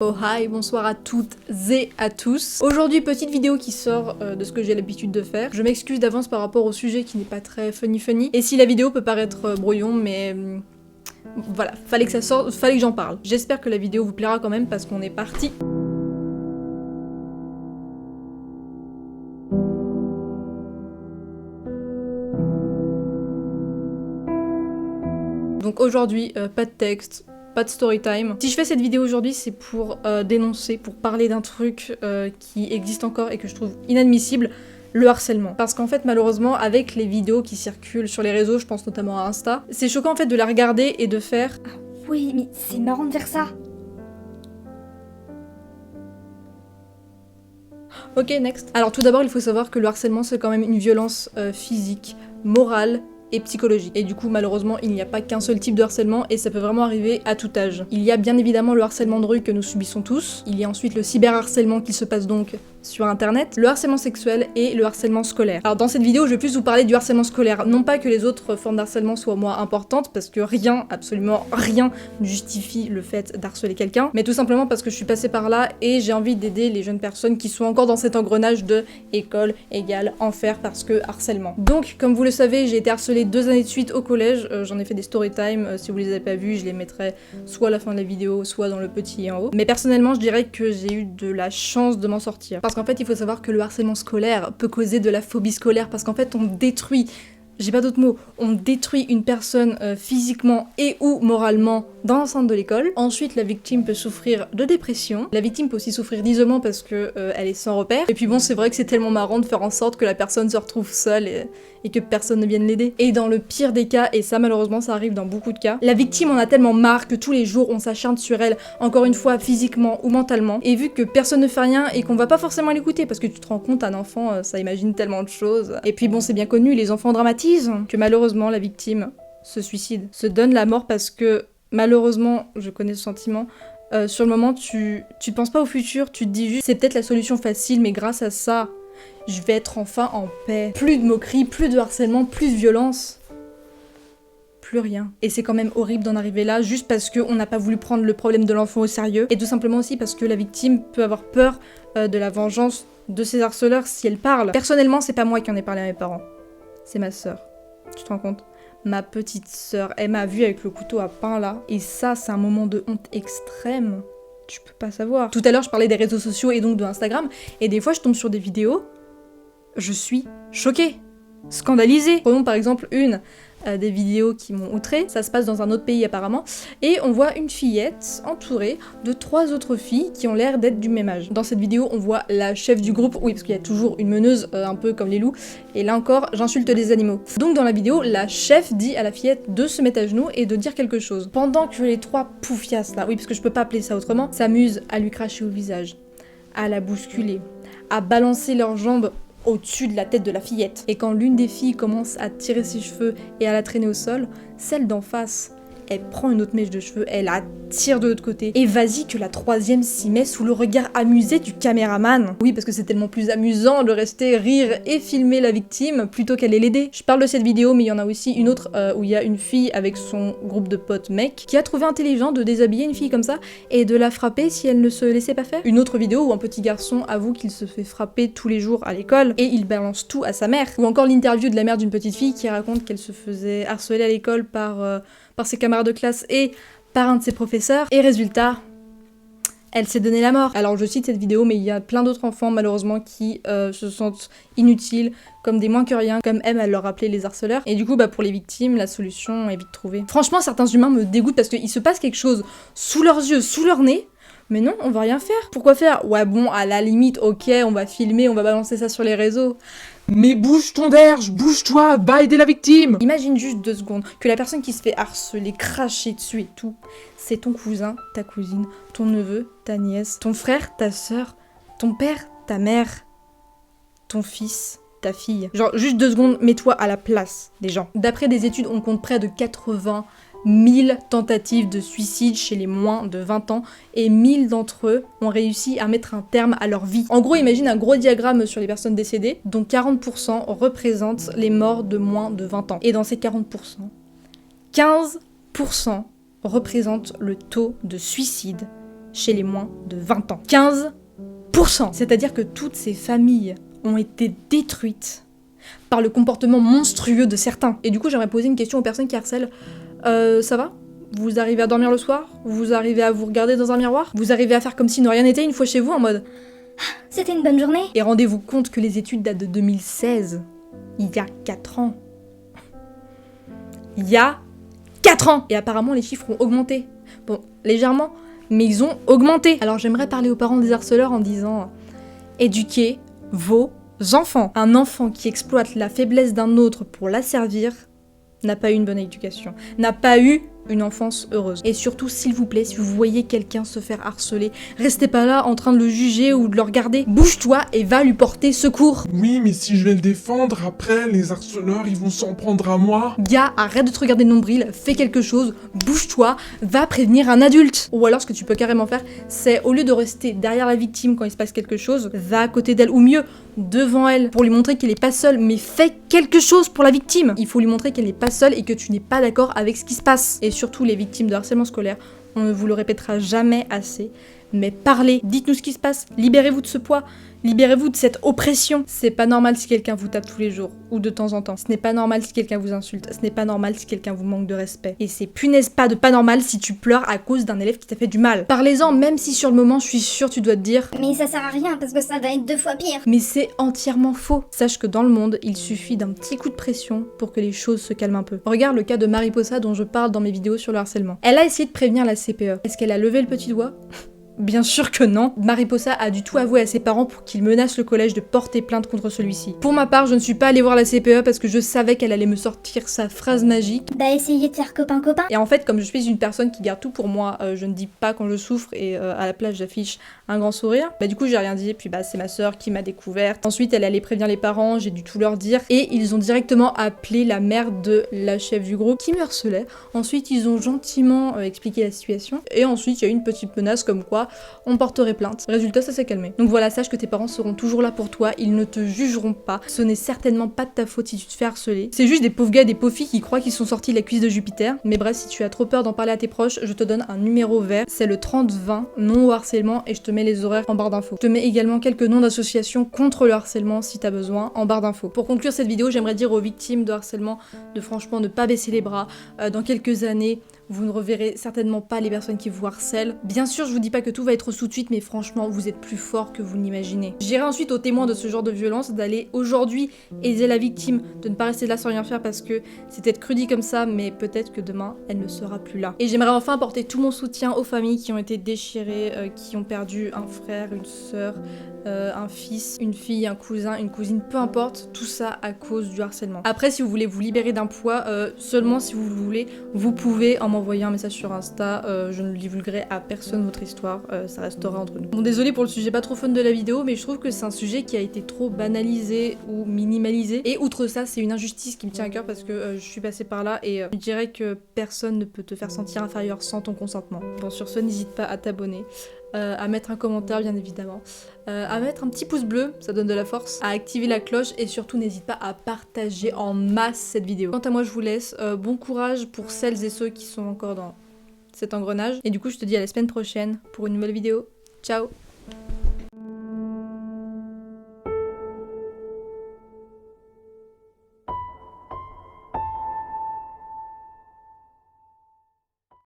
Oh hi, bonsoir à toutes et à tous. Aujourd'hui, petite vidéo qui sort de ce que j'ai l'habitude de faire. Je m'excuse d'avance par rapport au sujet qui n'est pas très funny. Et si la vidéo peut paraître brouillon, mais voilà, fallait que ça sorte, fallait que j'en parle. J'espère que la vidéo vous plaira quand même parce qu'on est parti. Donc aujourd'hui, pas de texte. Pas de story time. Si je fais cette vidéo aujourd'hui, c'est pour dénoncer, pour parler d'un truc qui existe encore et que je trouve inadmissible, le harcèlement. Parce qu'en fait, malheureusement, avec les vidéos qui circulent sur les réseaux, je pense notamment à Insta, c'est choquant en fait de la regarder et de faire « Ah oui, mais c'est marrant de faire ça !» Ok, next. Alors tout d'abord, il faut savoir que le harcèlement, c'est quand même une violence physique, morale, et psychologique. Et du coup, malheureusement, il n'y a pas qu'un seul type de harcèlement et ça peut vraiment arriver à tout âge. Il y a bien évidemment le harcèlement de rue que nous subissons tous. Il y a ensuite le cyberharcèlement qui se passe donc sur internet, le harcèlement sexuel et le harcèlement scolaire. Alors dans cette vidéo, je vais plus vous parler du harcèlement scolaire. Non pas que les autres formes d'harcèlement soient moins importantes, parce que rien, absolument rien, ne justifie le fait d'harceler quelqu'un, mais tout simplement parce que je suis passée par là et j'ai envie d'aider les jeunes personnes qui sont encore dans cet engrenage de école égale enfer parce que harcèlement. Donc, comme vous le savez, j'ai été harcelée 2 années de suite au collège, j'en ai fait des story time, si vous les avez pas vus, je les mettrai soit à la fin de la vidéo, soit dans le petit en haut. Mais personnellement, je dirais que j'ai eu de la chance de m'en sortir. Parce qu'en fait, il faut savoir que le harcèlement scolaire peut causer de la phobie scolaire, parce qu'en fait, on détruit, j'ai pas d'autres mots, on détruit une personne physiquement et ou moralement dans l'enceinte de l'école. Ensuite, la victime peut souffrir de dépression. La victime peut aussi souffrir d'isolement parce que elle est sans repère. Et puis bon, c'est vrai que c'est tellement marrant de faire en sorte que la personne se retrouve seule et que personne ne vienne l'aider. Et dans le pire des cas, et ça malheureusement ça arrive dans beaucoup de cas, la victime en a tellement marre que tous les jours on s'acharne sur elle, encore une fois physiquement ou mentalement. Et vu que personne ne fait rien et qu'on va pas forcément l'écouter parce que tu te rends compte, un enfant ça imagine tellement de choses. Et puis bon, c'est bien connu, les enfants dramatisent que malheureusement la victime se suicide, se donne la mort parce que malheureusement, je connais ce sentiment, sur le moment tu penses pas au futur, tu te dis juste c'est peut-être la solution facile, mais grâce à ça, je vais être enfin en paix. Plus de moqueries, plus de harcèlement, plus de violence. Plus rien. Et c'est quand même horrible d'en arriver là, juste parce qu'on n'a pas voulu prendre le problème de l'enfant au sérieux, et tout simplement aussi parce que la victime peut avoir peur de la vengeance de ses harceleurs si elle parle. Personnellement, c'est pas moi qui en ai parlé à mes parents, c'est ma sœur. Tu te rends compte ? Ma petite sœur, elle m'a vue avec le couteau à pain là, et ça c'est un moment de honte extrême, tu peux pas savoir. Tout à l'heure je parlais des réseaux sociaux et donc de Instagram, et des fois je tombe sur des vidéos, je suis choquée, scandalisée. Prenons par exemple une des vidéos qui m'ont outrée, ça se passe dans un autre pays apparemment, et on voit une fillette entourée de 3 autres filles qui ont l'air d'être du même âge. Dans cette vidéo on voit la chef du groupe, oui parce qu'il y a toujours une meneuse un peu comme les loups, et là encore j'insulte les animaux. Donc dans la vidéo, la chef dit à la fillette de se mettre à genoux et de dire quelque chose. Pendant que les 3 poufiasses là, oui parce que je peux pas appeler ça autrement, s'amusent à lui cracher au visage, à la bousculer, à balancer leurs jambes au-dessus de la tête de la fillette. Et quand l'une des filles commence à tirer ses cheveux et à la traîner au sol, celle d'en face, elle prend une autre mèche de cheveux, elle la tire de l'autre côté. Et vas-y que la 3e s'y met sous le regard amusé du caméraman. Oui, parce que c'est tellement plus amusant de rester rire et filmer la victime plutôt qu'aller l'aider. Je parle de cette vidéo, mais il y en a aussi une autre où il y a une fille avec son groupe de potes mecs qui a trouvé intelligent de déshabiller une fille comme ça et de la frapper si elle ne se laissait pas faire. Une autre vidéo où un petit garçon avoue qu'il se fait frapper tous les jours à l'école et il balance tout à sa mère. Ou encore l'interview de la mère d'une petite fille qui raconte qu'elle se faisait harceler à l'école par ses camarades de classe et par un de ses professeurs, et résultat, elle s'est donné la mort. Alors je cite cette vidéo, mais il y a plein d'autres enfants malheureusement qui se sentent inutiles, comme des moins que rien, comme aiment à leur rappeler les harceleurs. Et du coup, pour les victimes, la solution est vite trouvée. Franchement, certains humains me dégoûtent parce qu'il se passe quelque chose sous leurs yeux, sous leur nez, mais non, on va rien faire. Pourquoi faire ? Ouais bon, à la limite, ok, on va filmer, on va balancer ça sur les réseaux. Mais bouge ton derge, bouge-toi, va aider la victime. Imagine juste 2 secondes que la personne qui se fait harceler, cracher dessus et tout, c'est ton cousin, ta cousine, ton neveu, ta nièce, ton frère, ta sœur, ton père, ta mère, ton fils, ta fille. Genre juste 2 secondes, mets-toi à la place des gens. D'après des études, on compte près de 80 000 tentatives de suicide chez les moins de 20 ans et 1000 d'entre eux ont réussi à mettre un terme à leur vie. En gros, imagine un gros diagramme sur les personnes décédées, dont 40% représentent les morts de moins de 20 ans. Et dans ces 40%, 15% représentent le taux de suicide chez les moins de 20 ans. 15%. C'est-à-dire que toutes ces familles ont été détruites par le comportement monstrueux de certains. Et du coup, j'aimerais poser une question aux personnes qui harcèlent. Ça va ? Vous arrivez à dormir le soir ? Vous arrivez à vous regarder dans un miroir ? Vous arrivez à faire comme si de rien n'était une fois chez vous en mode... C'était une bonne journée. Et rendez-vous compte que les études datent de 2016. Il y a 4 ans. Il y a 4 ans. Et apparemment, les chiffres ont augmenté. Bon, légèrement, mais ils ont augmenté. Alors j'aimerais parler aux parents des harceleurs en disant... Éduquez vos enfants. Un enfant qui exploite la faiblesse d'un autre pour l'asservir n'a pas eu une bonne éducation. N'a pas eu une enfance heureuse. Et surtout, s'il vous plaît, si vous voyez quelqu'un se faire harceler, restez pas là en train de le juger ou de le regarder. Bouge-toi et va lui porter secours. Oui, mais si je vais le défendre, après, les harceleurs, ils vont s'en prendre à moi. Gars, arrête de te regarder le nombril, fais quelque chose, bouge-toi, va prévenir un adulte. Ou alors, ce que tu peux carrément faire, c'est au lieu de rester derrière la victime quand il se passe quelque chose, va à côté d'elle, ou mieux, devant elle, pour lui montrer qu'elle est pas seule, mais fais quelque chose pour la victime. Il faut lui montrer qu'elle n'est pas seule et que tu n'es pas d'accord avec ce qui se passe. Et surtout, les victimes de harcèlement scolaire, on ne vous le répétera jamais assez, mais parlez, dites-nous ce qui se passe, libérez-vous de ce poids, libérez-vous de cette oppression. C'est pas normal si quelqu'un vous tape tous les jours, ou de temps en temps. Ce n'est pas normal si quelqu'un vous insulte, ce n'est pas normal si quelqu'un vous manque de respect. Et c'est punaise pas de pas normal si tu pleures à cause d'un élève qui t'a fait du mal. Parlez-en, même si sur le moment, je suis sûre tu dois te dire... Mais ça sert à rien parce que ça va être 2 fois pire. Mais c'est entièrement faux. Sache que dans le monde, il suffit d'un petit coup de pression pour que les choses se calment un peu. Regarde le cas de Mariposa dont je parle dans mes vidéos sur le harcèlement. Elle a essayé de prévenir la CPE. Est-ce qu'elle a levé le petit doigt ? Bien sûr que non. Mariposa a du tout avoué à ses parents pour qu'ils menacent le collège de porter plainte contre celui-ci. Pour ma part, je ne suis pas allée voir la CPE parce que je savais qu'elle allait me sortir sa phrase magique. Bah essayez de faire copain-copain. Et en fait, comme je suis une personne qui garde tout pour moi, je ne dis pas quand je souffre et à la place j'affiche un grand sourire. Bah du coup j'ai rien dit, puis bah c'est ma soeur qui m'a découverte. Ensuite elle allait prévenir les parents, j'ai dû tout leur dire. Et ils ont directement appelé la mère de la chef du groupe qui me harcelait. Ensuite ils ont gentiment expliqué la situation. Et ensuite il y a eu une petite menace comme quoi on porterait plainte. Résultat, ça s'est calmé. Donc voilà, sache que tes parents seront toujours là pour toi, ils ne te jugeront pas. Ce n'est certainement pas de ta faute si tu te fais harceler. C'est juste des pauvres gars et des pauvres filles qui croient qu'ils sont sortis de la cuisse de Jupiter. Mais bref, si tu as trop peur d'en parler à tes proches, je te donne un numéro vert. C'est le 30-20, non au harcèlement, et je te mets les horaires en barre d'infos. Je te mets également quelques noms d'associations contre le harcèlement si t'as besoin en barre d'infos. Pour conclure cette vidéo, j'aimerais dire aux victimes de harcèlement de franchement ne pas baisser les bras. Dans quelques années, vous ne reverrez certainement pas les personnes qui vous harcèlent. Bien sûr, je vous dis pas que tout va être sous de suite, mais franchement, vous êtes plus fort que vous l'imaginez. J'irai ensuite aux témoins de ce genre de violence d'aller aujourd'hui aider la victime, de ne pas rester là sans rien faire parce que c'est peut-être cru dit comme ça, mais peut-être que demain, elle ne sera plus là. Et j'aimerais enfin apporter tout mon soutien aux familles qui ont été déchirées, qui ont perdu un frère, une sœur, un fils, une fille, un cousin, une cousine, peu importe, tout ça à cause du harcèlement. Après, si vous voulez vous libérer d'un poids, seulement si vous le voulez, vous pouvez en m'envoyer un message sur Insta, je ne divulguerai à personne votre histoire, ça restera entre nous. Bon, désolé pour le sujet pas trop fun de la vidéo, mais je trouve que c'est un sujet qui a été trop banalisé ou minimalisé. Et outre ça, c'est une injustice qui me tient à cœur parce que je suis passée par là et je dirais que personne ne peut te faire sentir inférieur sans ton consentement. Bon, sur ce, n'hésite pas à t'abonner. À mettre un commentaire bien évidemment, à mettre un petit pouce bleu, ça donne de la force, à activer la cloche et surtout n'hésite pas à partager en masse cette vidéo. Quant à moi je vous laisse, bon courage pour celles et ceux qui sont encore dans cet engrenage et du coup je te dis à la semaine prochaine pour une nouvelle vidéo. Ciao.